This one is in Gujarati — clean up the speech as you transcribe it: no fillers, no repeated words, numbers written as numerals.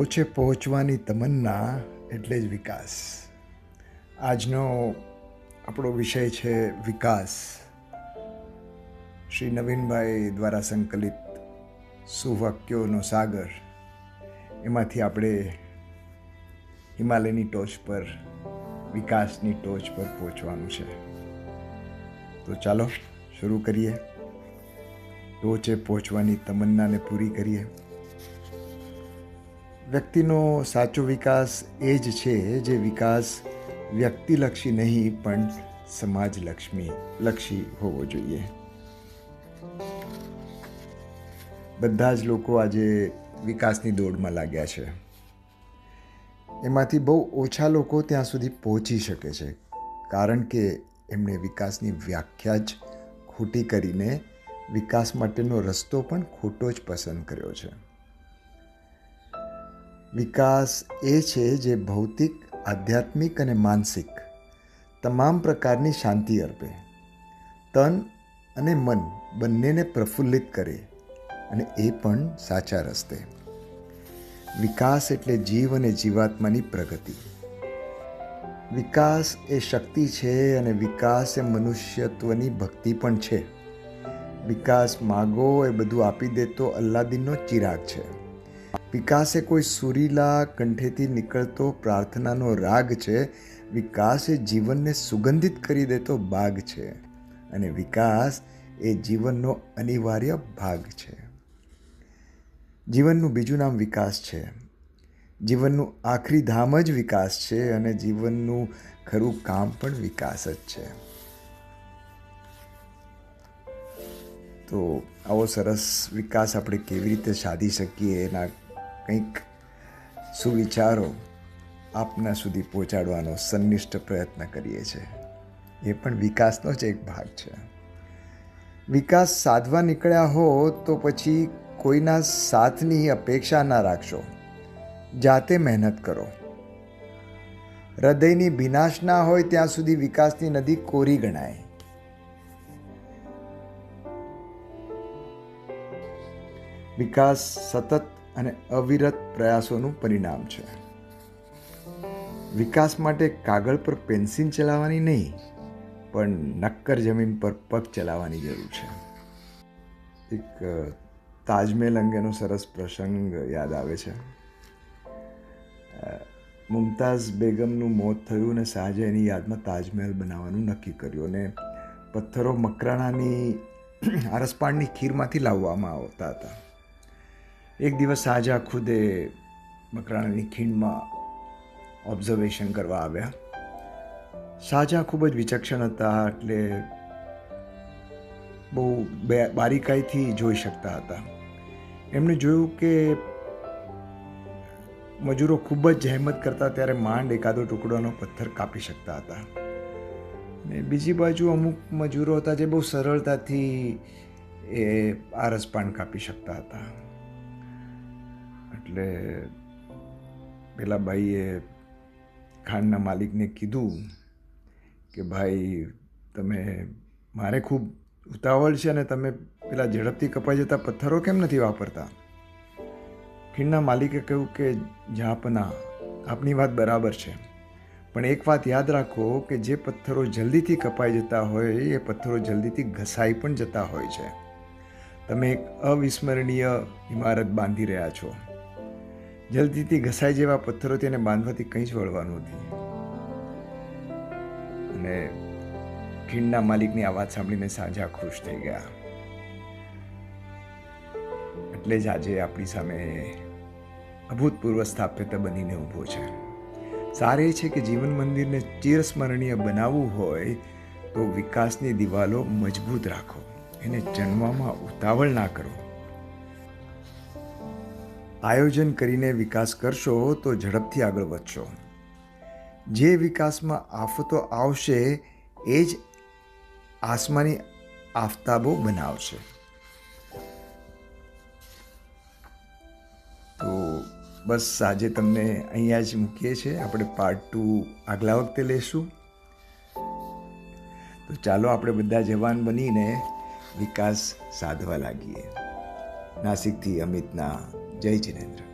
ટોચે પહોંચવાની તમન્ના એટલે જ વિકાસ. આજનો આપણો વિષય છે વિકાસ. શ્રી નવીનભાઈ દ્વારા સંકલિત સુવાક્યોનો સાગર, એમાંથી આપણે હિમાલયની ટોચ પર, વિકાસની ટોચ પર પહોંચવાનું છે. તો ચાલો શરૂ કરીએ. ટોચે પહોંચવાની તમન્નાને પૂરી કરીએ. વ્યક્તિનો સાચો વિકાસ એ જ છે જે વિકાસ વ્યક્તિલક્ષી નહીં પણ સમાજલક્ષી હોવો જોઈએ. બધા જ લોકો આજે વિકાસની દોડમાં લાગ્યા છે. એમાંથી બહુ ઓછા લોકો ત્યાં સુધી પહોંચી શકે છે, કારણ કે એમણે વિકાસની વ્યાખ્યા જ ખોટી કરીને વિકાસ માટેનો રસ્તો પણ ખોટો જ પસંદ કર્યો છે. વિકાસ એ છે જે ભૌતિક, આધ્યાત્મિક અને માનસિક તમામ પ્રકારની શાંતિ અર્પે, તન અને મન બંનેને પ્રફુલ્લિત કરે, અને એ પણ સાચા રસ્તે. વિકાસ એટલે જીવ અને જીવાત્માની પ્રગતિ. વિકાસ એ શક્તિ છે અને વિકાસ એ મનુષ્યત્વની ભક્તિ પણ છે. વિકાસ માગો એ બધું આપી દેતો અલ્લાદીનનો ચિરાગ છે. વિકાસ એ કોઈ સુરીલા કંઠેથી નીકળતો પ્રાર્થનાનો રાગ છે. વિકાસ એ જીવનને સુગંધિત કરી દેતો બાગ છે, અને વિકાસ એ જીવનનો અનિવાર્ય ભાગ છે. જીવનનું બીજું નામ વિકાસ છે. જીવનનું આખરી ધામ જ વિકાસ છે, અને જીવનનું ખરું કામ પણ વિકાસ જ છે. તો આવો સરસ વિકાસ આપણે કેવી રીતે સાધી શકીએ, એના કંઈક સુવિચારો આપના સુધી પહોંચાડવાનો સનિષ્ઠ પ્રયત્ન કરીએ છીએ. એ પણ વિકાસનો જ એક ભાગ છે. વિકાસ સાધવા નીકળ્યા હો તો પછી કોઈના સાથની અપેક્ષા ના રાખશો. જાતે મહેનત કરો. હૃદયની ભીનાશ ના હોય ત્યાં સુધી વિકાસની નદી કોરી ગણાય. વિકાસ સતત અને અવિરત પ્રયાસોનું પરિણામ છે. વિકાસ માટે કાગળ પર પેન્સિલ ચલાવવાની નહીં, પણ નક્કર જમીન પર પગ ચલાવવાની જરૂર છે. એક તાજમહેલ અંગેનો સરસ પ્રસંગ યાદ આવે છે. મુમતાઝ બેગમનું મોત થયું અને શાહજહાંની યાદમાં તાજમહેલ બનાવવાનું નક્કી કર્યું, અને પથ્થરો મકરાણાની આરસપાણની ખીરમાંથી લાવવામાં આવતા હતા. એક દિવસ શાહજહાં ખુદે મકરાણાની ખીણમાં ઓબ્ઝર્વેશન કરવા આવ્યા. શાહજહાં ખૂબ જ વિચક્ષણ હતા, એટલે બહુ બારીકાઈથી જોઈ શકતા હતા. એમણે જોયું કે મજૂરો ખૂબ જ જહેમત કરતા ત્યારે માંડ એકાદો ટુકડોનો પથ્થર કાપી શકતા હતા. ને બીજી બાજુ અમુક મજૂરો હતા જે બહુ સરળતાથી એ આરસપાણ કાપી શકતા હતા. એટલે પેલા ભાઈએ ખાણના માલિકને કીધું કે ભાઈ, મારે ખૂબ ઉતાવળ છે અને તમે પેલા ઝડપથી કપાઈ જતા પથ્થરો કેમ નથી વાપરતા? ખીણના માલિકે કહ્યું કે જહાંપનાહ, આપની વાત બરાબર છે, પણ એક વાત યાદ રાખો કે જે પથ્થરો જલ્દીથી કપાઈ જતા હોય એ પથ્થરો જલ્દીથી ઘસાઈ પણ જતા હોય છે. તમે એક અવિસ્મરણીય ઇમારત બાંધી રહ્યા છો. જલ્દીથી ઘસાઈ જેવા પથ્થરો તેને બાંધવાથી કંઈ જ વળવાનું નથી. અને ખીણના માલિકની આ વાત સાંભળીને શાહજહાં ખુશ થઈ ગયા. એટલે જ આજે આપણી સામે અભૂતપૂર્વ સ્થાપ્યતા બનીને ઊભો છે. સાર એ છે કે જીવન મંદિરને ચિરસ્મરણીય બનાવવું હોય તો વિકાસની દિવાલો મજબૂત રાખો. એને જન્મવામાં ઉતાવળ ના કરો. આયોજન કરીને વિકાસ કરશો તો ઝડપથી આગળ વધશો. જે વિકાસમાં આફતો આવશે એ જ આસમાની આફતાબો બનાવશે. તો બસ આજે તમને અહીંયા જ મૂકીએ છીએ. આપણે પાર્ટ 2 આગલા વખતે લેશું. તો ચાલો આપણે બધા જવાન બનીને વિકાસ સાધવા લાગીએ. નાસિકથી અમિતના જય જિનેન્દ્ર.